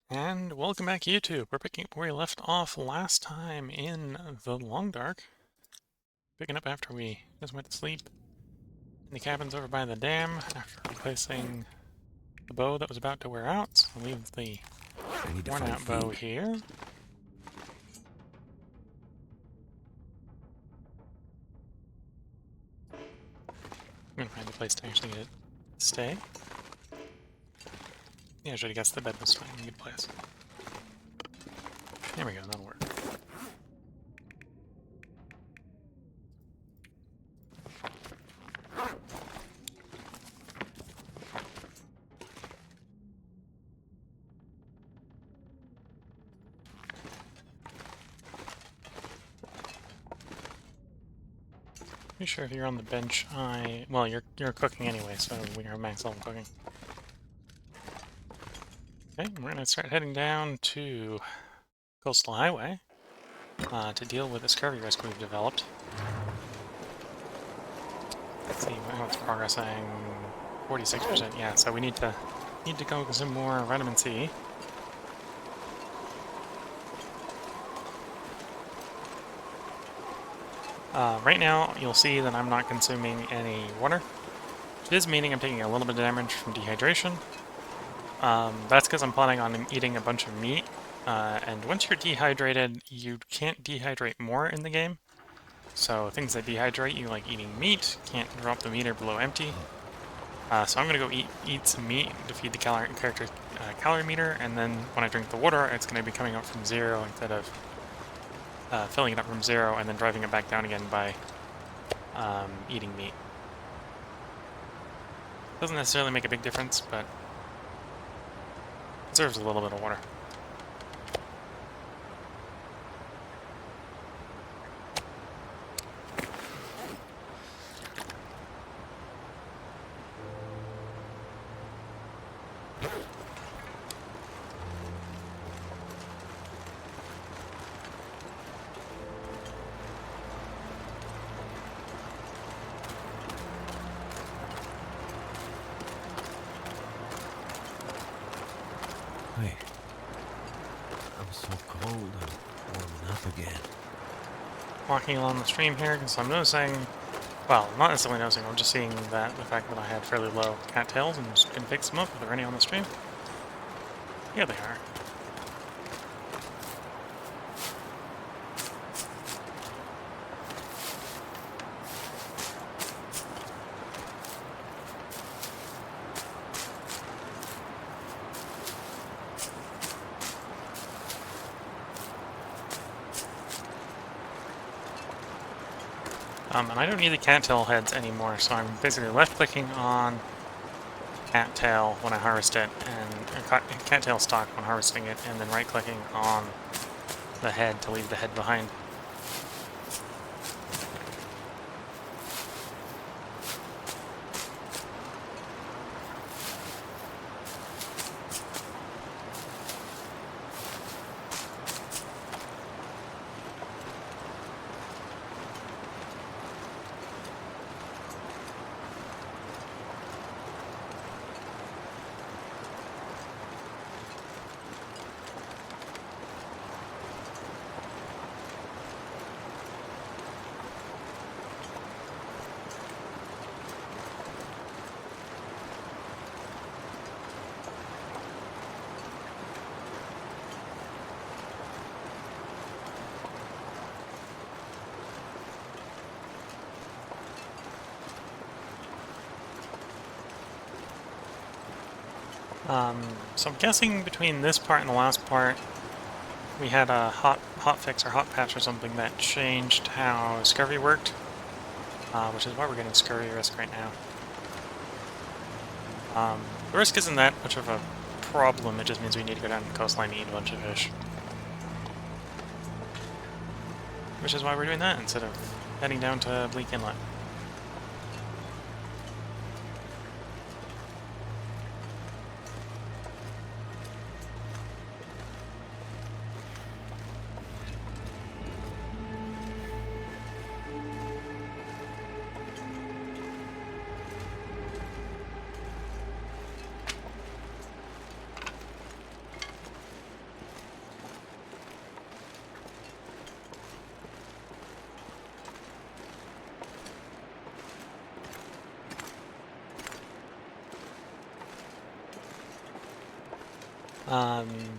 And welcome back, YouTube. We're picking up where we left off last time in the Long Dark. Picking up after we just went to sleep in the cabins over by the dam after replacing the bow that was about to wear out. So I'll leave the worn-out bow here. I'm gonna find a place to actually get it to stay. Yeah, I should have guessed the bed was fine. A good place. There we go. That'll work. Pretty sure if you're on the bench, well, you're cooking anyway, so we are max level cooking. Okay, we're gonna start heading down to Coastal Highway to deal with the Scurvy Risk we've developed. Let's see how it's progressing. 46%. Yeah, so we need to go with some more vitamin C. Right now, you'll see that I'm not consuming any water, which is meaning I'm taking a little bit of damage from dehydration. That's because I'm planning on eating a bunch of meat, and once you're dehydrated, you can't dehydrate more in the game. So things that dehydrate you, like eating meat, can't drop the meter below empty. So I'm gonna go eat some meat to feed the character's calorie meter, and then when I drink the water, it's gonna be coming up from 0 instead of filling it up from 0 and then driving it back down again by eating meat. Doesn't necessarily make a big difference, but conserves a little bit of water. Hey, I'm so cold, I'm warming up again. Walking along the stream here, because I'm noticing, well, not necessarily noticing, I'm just seeing that the fact that I had fairly low cattails and just couldn't fix them up. Are there any on the stream? Yeah, they are. And I don't need the cattail heads anymore, so I'm basically left-clicking on cattail when I harvest it, and cattail stock when harvesting it, and then right-clicking on the head to leave the head behind. So I'm guessing between this part and the last part, we had a hot fix or hot patch or something that changed how Scurvy worked, which is why we're getting Scurvy Risk right now. The risk isn't that much of a problem, it just means we need to go down the coastline and eat a bunch of fish. Which is why we're doing that instead of heading down to Bleak Inlet.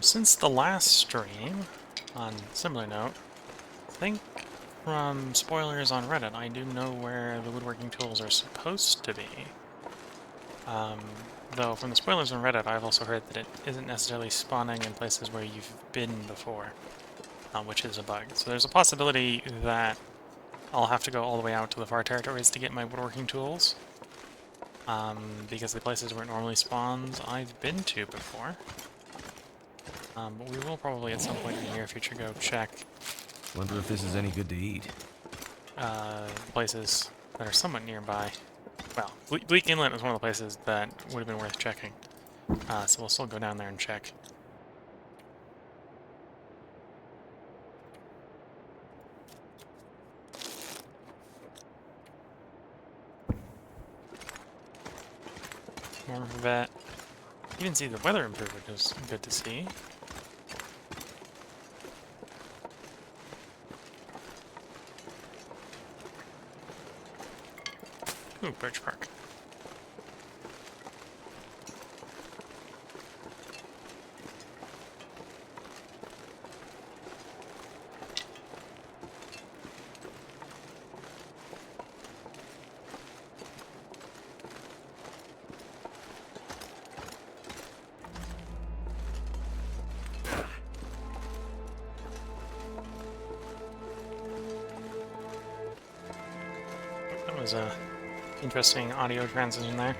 Since the last stream, on a similar note, I think from spoilers on Reddit, I do know where the woodworking tools are supposed to be. Though from the spoilers on Reddit, I've also heard that it isn't necessarily spawning in places where you've been before, which is a bug. So there's a possibility that I'll have to go all the way out to the far territories to get my woodworking tools, because the places where it normally spawns I've been to before. But we will probably at some point in the near future go check Wonder if this is any good to eat. places that are somewhat nearby. Well, Bleak Inlet is one of the places that would have been worth checking. So we'll still go down there and check. More vet. Even see the weather improved, which is good to see. Ooh, Birch Park. That was a interesting audio transition there.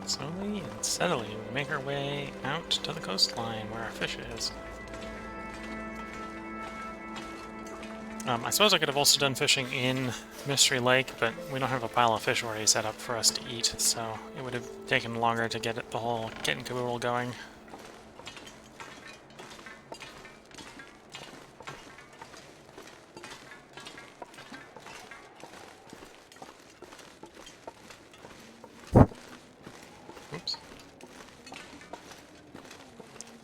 Slowly and steadily, we make our way out to the coastline where our fish is. I suppose I could have also done fishing in Mystery Lake, but we don't have a pile of fish already set up for us to eat, so it would have taken longer to get the whole kit and caboodle going. Oops.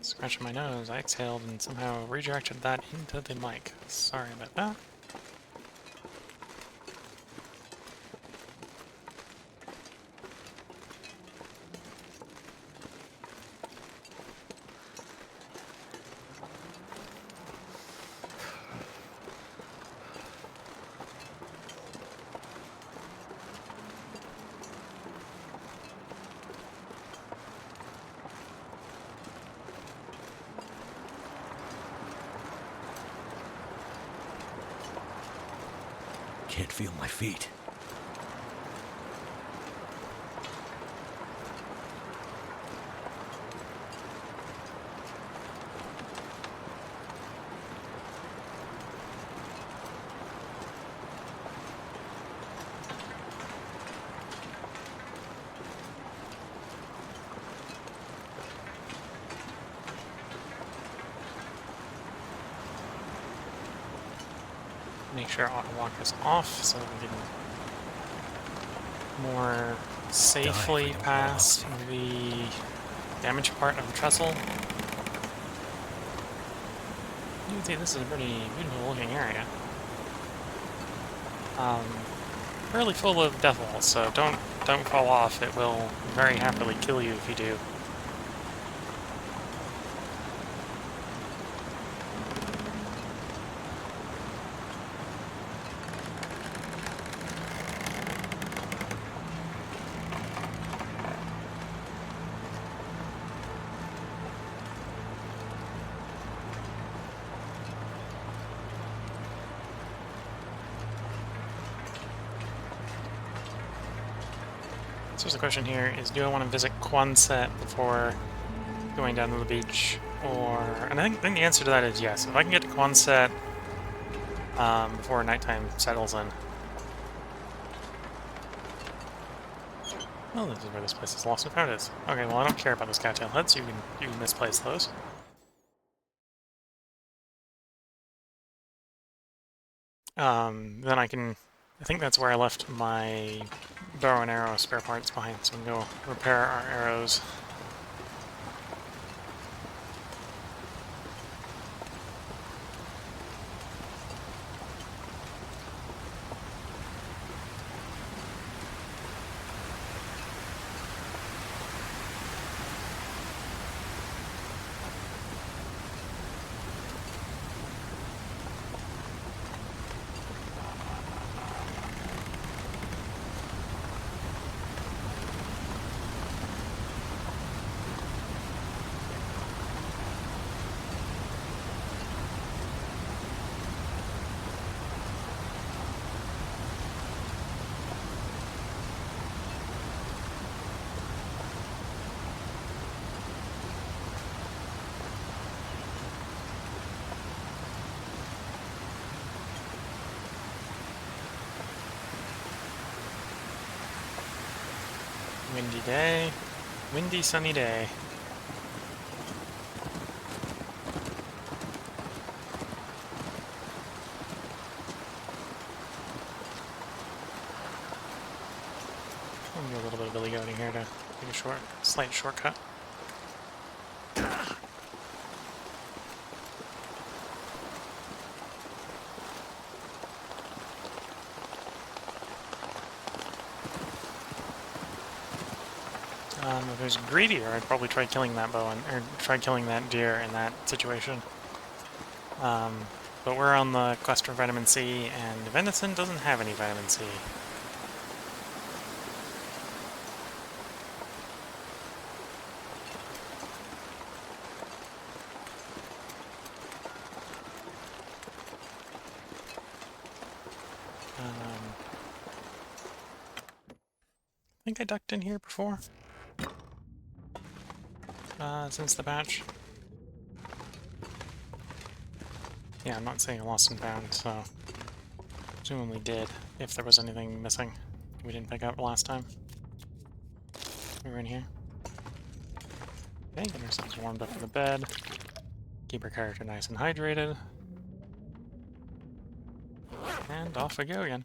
Scratching my nose, I exhaled and somehow redirected that into the mic. Sorry about that. Can't feel my feet. Make sure auto walk is off so that we can more safely pass the damaged part of the trestle. You can see this is a pretty beautiful looking area. Fairly full of death walls, so don't fall off. It will very happily kill you if you do. So the question here is, do I want to visit Quonset before going down to the beach? And I think the answer to that is yes. If I can get to Quonset before nighttime settles in. Oh, this is where this place is lost and found is. Okay, well I don't care about those cattail heads, you can misplace those. Then I think that's where I left my bow and arrow spare parts behind, so we can go repair our arrows. Windy day. Windy, sunny day. I'm gonna do a little bit of billy goating here to take a slight shortcut. If there's greedier, I'd probably try killing that or try killing that deer in that situation. But we're on the quest for vitamin C, and venison doesn't have any vitamin C. I think I ducked in here before. Since the patch. Yeah, I'm not saying lost and found, so presumably did, if there was anything missing we didn't pick up last time. We were in here. Okay, get ourselves warmed up in the bed. Keep our character nice and hydrated. And off we go again.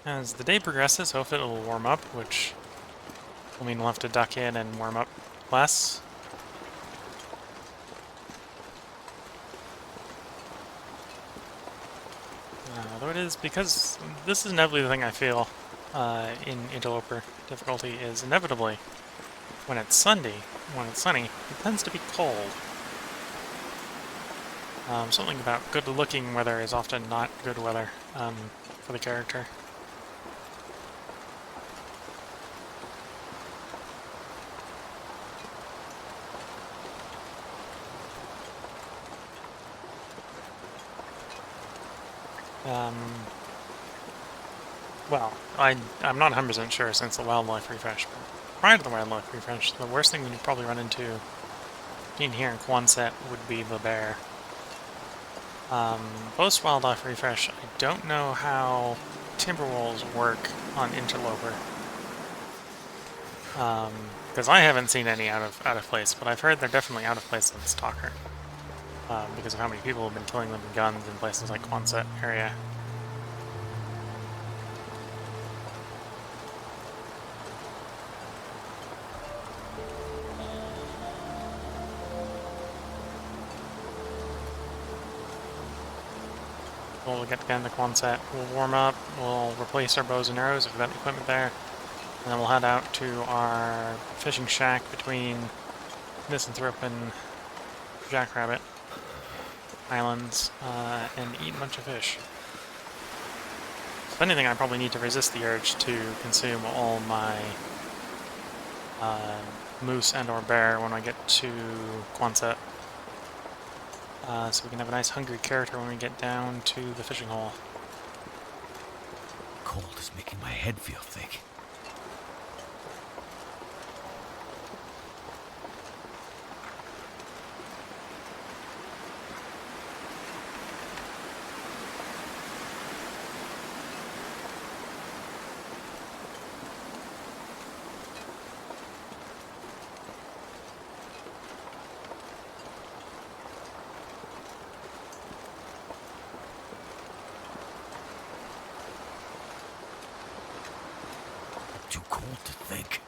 As the day progresses, hopefully it will warm up, which will mean we'll have to duck in and warm up less. Though it is, because this is inevitably the thing I feel in Interloper difficulty, is inevitably when it's sunny, it tends to be cold. Something about good-looking weather is often not good weather for the character. Well, I'm not 100% sure since the wildlife refresh, but prior to the wildlife refresh, the worst thing you'd probably run into in here in Quonset would be the bear. Post wildlife refresh, I don't know how timber wolves work on Interloper. Because I haven't seen any out of place, but I've heard they're definitely out of place on Stalker. Because of how many people have been killing them with guns in places like Quonset area. We'll get down to Quonset, we'll warm up, we'll replace our bows and arrows if we've got equipment there, and then we'll head out to our fishing shack between Misanthrope and Jackrabbit Islands, and eat a bunch of fish. If anything, I probably need to resist the urge to consume all my moose and or bear when I get to Quonset. So we can have a nice hungry character when we get down to the fishing hole. Cold is making my head feel thick. Too cold to think.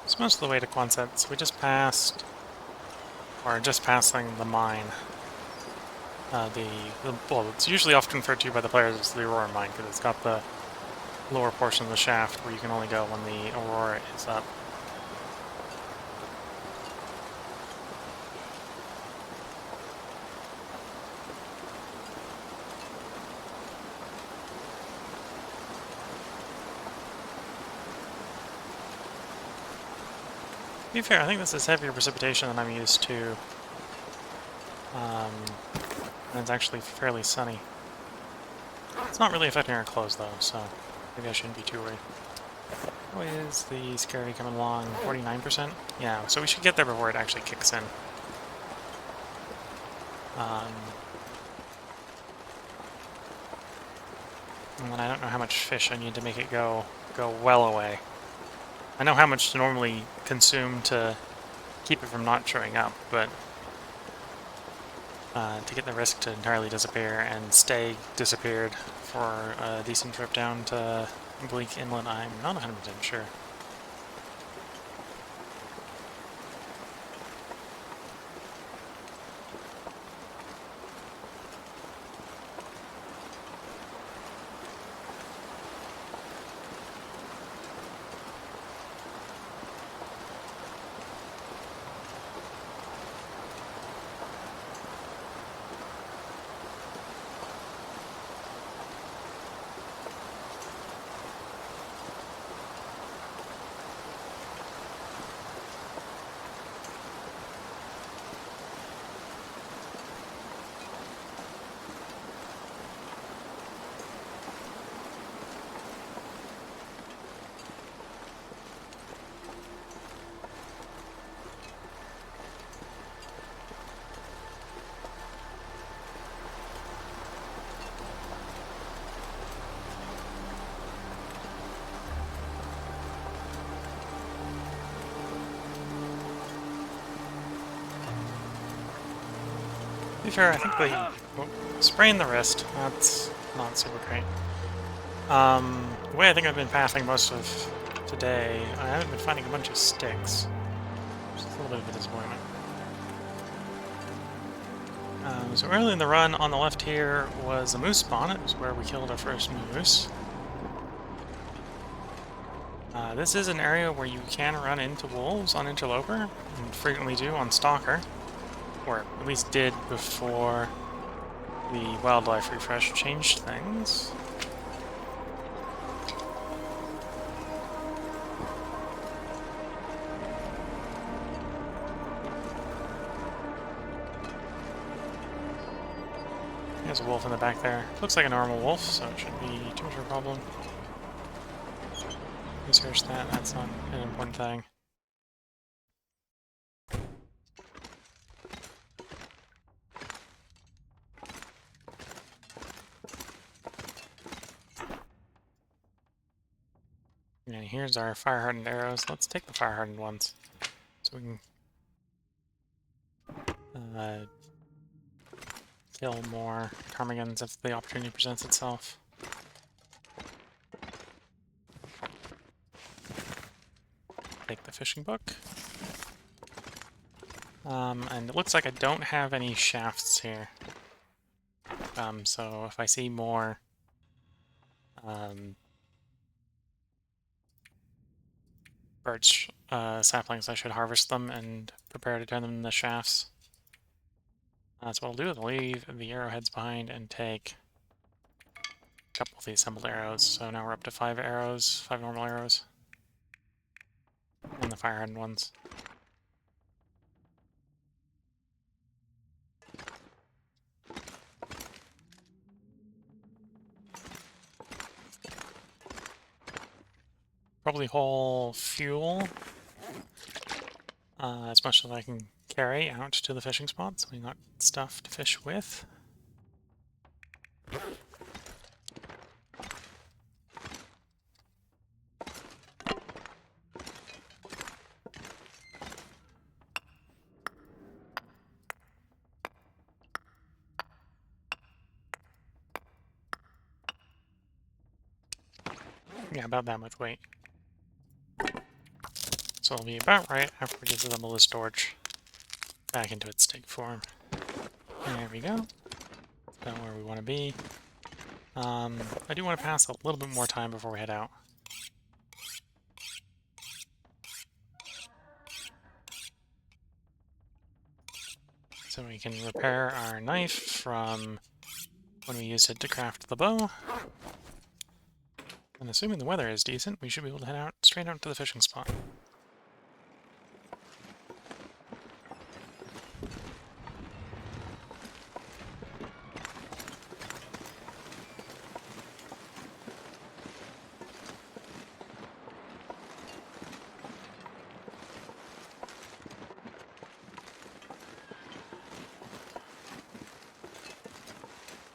It's most of the way to Quonset, so we just passed, or just passing the mine. Well, it's usually often referred to by the players as the Aurora mine, because it's got the lower portion of the shaft where you can only go when the Aurora is up. To be fair, I think this is heavier precipitation than I'm used to. And it's actually fairly sunny. It's not really affecting our clothes though, so maybe I shouldn't be too worried. How is the Scurvy coming along? 49%? Yeah, so we should get there before it actually kicks in. And then I don't know how much fish I need to make it go well away. I know how much to normally consume to keep it from not showing up, but to get the risk to entirely disappear and stay disappeared for a decent trip down to Bleak Inlet, I'm not 100% sure. To be fair, I think spraying the wrist, that's not super great. The way I think I've been pathing most of today, I haven't been finding a bunch of sticks. Which is a little bit of a disappointment. So early in the run, on the left here was a moose spawn. It was where we killed our first moose. This is an area where you can run into wolves on Interloper, and frequently do on Stalker. Or at least did before the wildlife refresh changed things. There's a wolf in the back there. Looks like a normal wolf, so it shouldn't be too much of a problem. Research that, that's not an important thing. And here's our fire-hardened arrows. Let's take the fire-hardened ones, so we can kill more ptarmigans if the opportunity presents itself. Take the fishing book. And it looks like I don't have any shafts here. So if I see more birch saplings, I should harvest them and prepare to turn them into shafts. So what I'll do is I'll leave the arrowheads behind and take a couple of the assembled arrows. So now we're up to 5 arrows, 5 normal arrows. And the fire-hardened ones. Probably haul fuel as much as I can carry out to the fishing spot, so we got stuff to fish with. Yeah, about that much weight. So it'll be about right after we disassemble this torch back into its stick form. There we go. About where we want to be. I do want to pass a little bit more time before we head out. So we can repair our knife from when we used it to craft the bow. And assuming the weather is decent, we should be able to head out straight out to the fishing spot.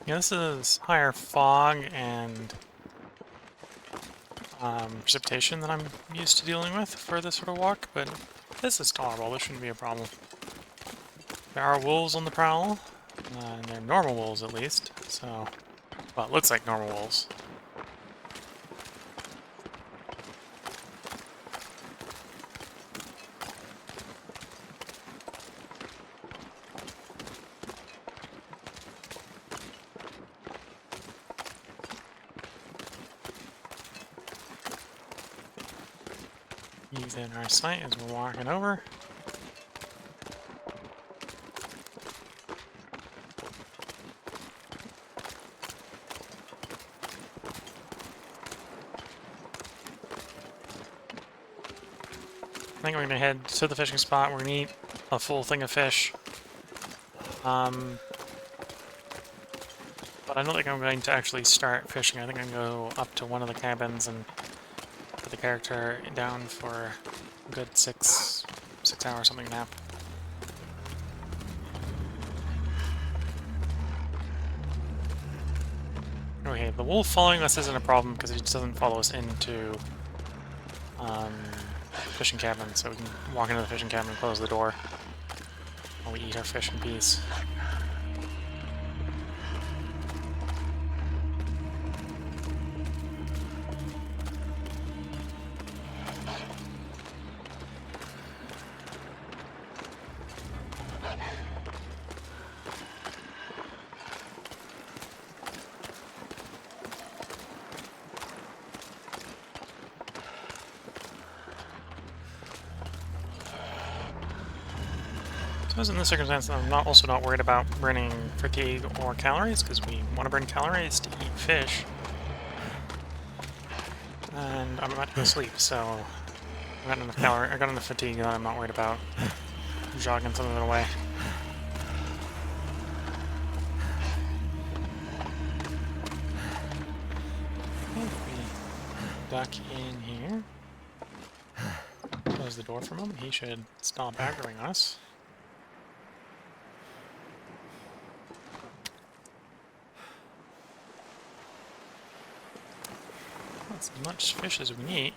Yeah, this is higher fog and precipitation than I'm used to dealing with for this sort of walk, but this is tolerable. This shouldn't be a problem. There are wolves on the prowl, and they're normal wolves at least, so... Well, it looks like normal wolves. He's in our sight as we're walking over. I think we're going to head to the fishing spot. We're going to eat a full thing of fish. But I don't think I'm going to actually start fishing. I think I'm going to go up to one of the cabins and put the character down for a good 6 hour something nap. Okay, the wolf following us isn't a problem because it just doesn't follow us into fishing cabin, so we can walk into the fishing cabin and close the door while we eat our fish in peace. So in this circumstance, I'm also not worried about burning fatigue or calories, because we want to burn calories to eat fish. And I'm about to go to sleep, so I got enough fatigue that I'm not worried about jogging some of it away. If we duck in here, close the door for a moment, he should stop aggroing us. That's as much fish as we need.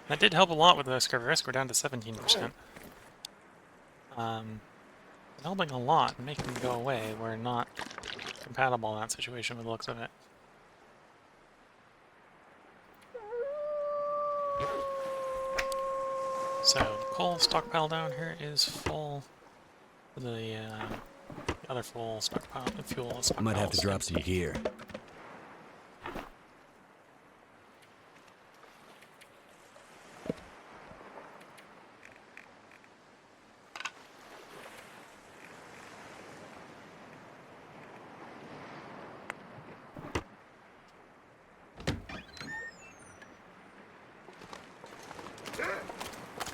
That did help a lot with the Scurvy Risk. We're down to 17%. Helping a lot and making them go away. We're not compatible in that situation with the looks of it. So, the coal stockpile down here is full. The other full stockpile, fuel stockpile. I might have to drop some gear.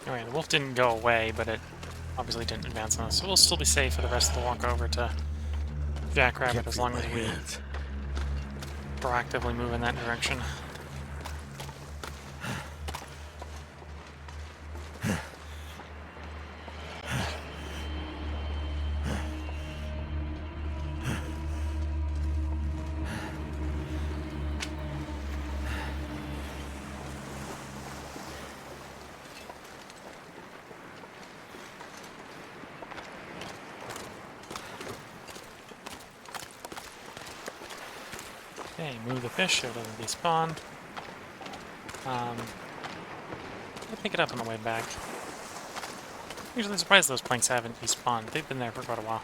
Alright, the wolf didn't go away, but it obviously didn't advance on us, so we'll still be safe for the rest of the walk over to Jackrabbit as long as we proactively move in that direction. Okay, move the fish so it doesn't despawn. I'll pick it up on the way back. Usually surprised those planks haven't despawned. They've been there for quite a while.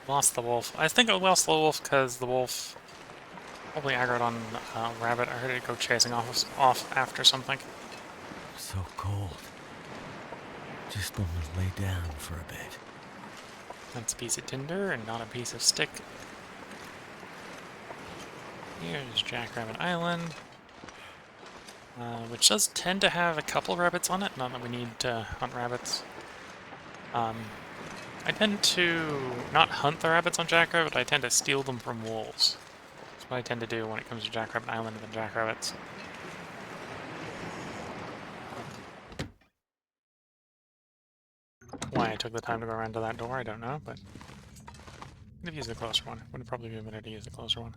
Lost the wolf. I think I lost the wolf because the wolf probably aggroed on rabbit. I heard it go chasing off after something. So cold. Just want to lay down for a bit. That's a piece of tinder and not a piece of stick. Here's Jackrabbit Island, which does tend to have a couple rabbits on it, not that we need to hunt rabbits. I tend to not hunt the rabbits on Jackrabbit, I tend to steal them from wolves. That's what I tend to do when it comes to Jackrabbit Island and the jackrabbits. Why I took the time to go around to that door, I don't know, but could have used the closer one. Would have probably been better to use the closer one.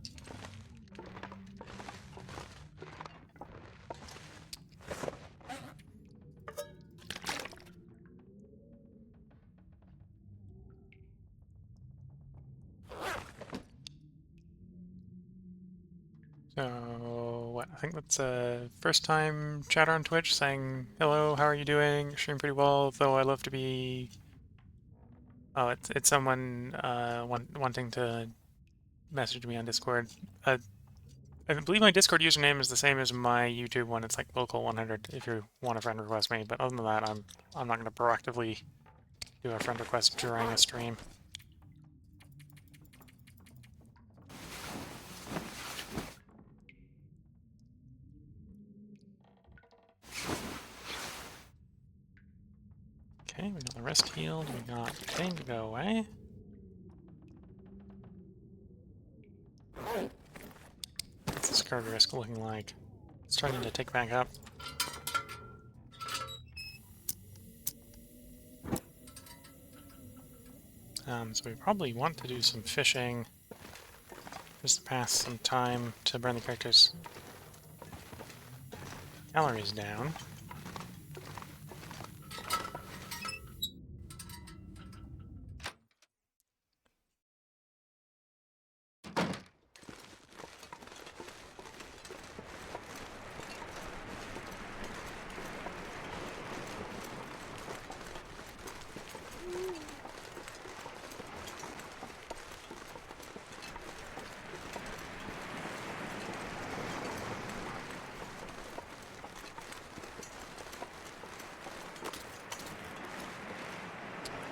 So, what? I think that's a first time chatter on Twitch saying, hello, how are you doing? Stream pretty well, though I love to be... Oh, it's someone wanting to message me on Discord. I believe my Discord username is the same as my YouTube one. It's like local100 if you want a friend request me. But other than that, I'm not going to proactively do a friend request during a stream. Okay, we got the rest healed. We got pain to go away. What's the Scurvy Risk looking like? It's starting to tick back up. So we probably want to do some fishing just to pass some time to burn the character's calories down.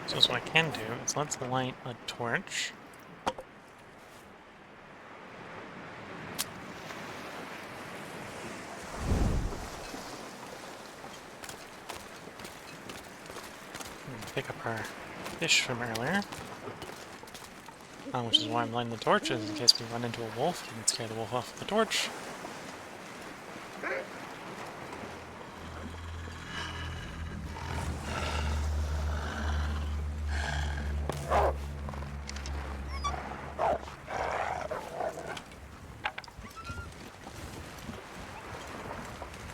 So what I can do is let's light a torch. Pick up our fish from earlier. Which is why I'm lighting the torches, in case we run into a wolf. We can scare the wolf off with the torch.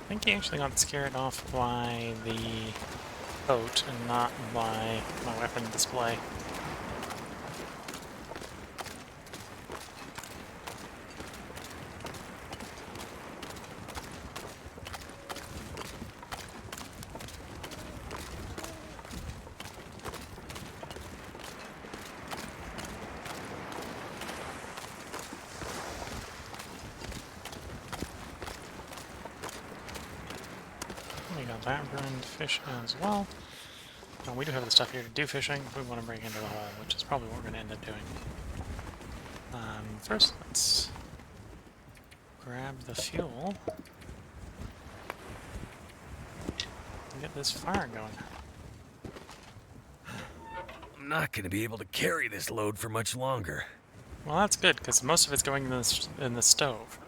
I think he actually got scared off by the boat and not by my weapon display. We got that burned fish as well. Now we do have the stuff here to do fishing if we want to break into the hole, which is probably what we're going to end up doing. First, let's grab the fuel and get this fire going. I'm not going to be able to carry this load for much longer. Well, that's good, because most of it's going in the stove.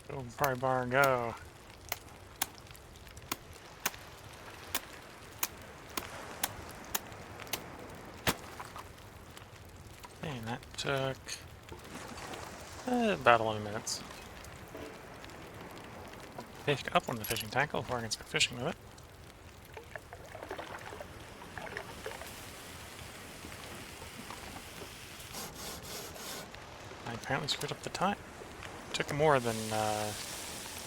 Go, fry bar, go. And that took about 11 minutes. Picked up one of the fishing tackle before I can start fishing with it. I apparently screwed up the time. Took more than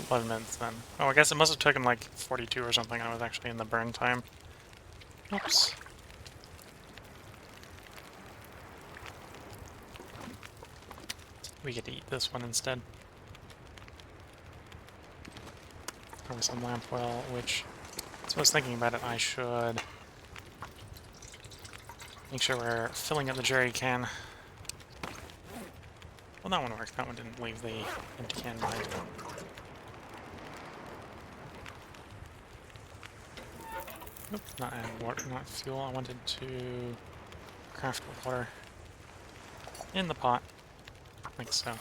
11 minutes then. Oh, I guess it must have taken like 42 or something. I was actually in the burn time. Oops. We get to eat this one instead. with some lamp oil, which, so I was thinking about it, I should make sure we're filling up the jerry can. Well, that one worked. That one didn't leave the empty can behind. Nope, not add water, not fuel. I wanted to craft water in the pot, like so.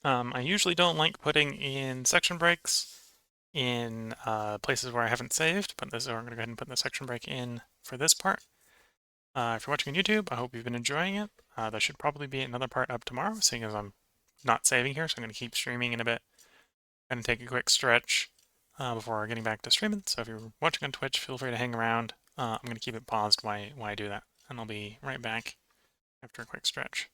I usually don't like putting in section breaks in places where I haven't saved, but this is where I'm going to go ahead and put the section break in for this part. If you're watching on YouTube, I hope you've been enjoying it. There should probably be another part up tomorrow, seeing as I'm not saving here, so I'm going to keep streaming in a bit. I'm going to take a quick stretch before getting back to streaming, so if you're watching on Twitch, feel free to hang around. I'm going to keep it paused while I do that, and I'll be right back after a quick stretch.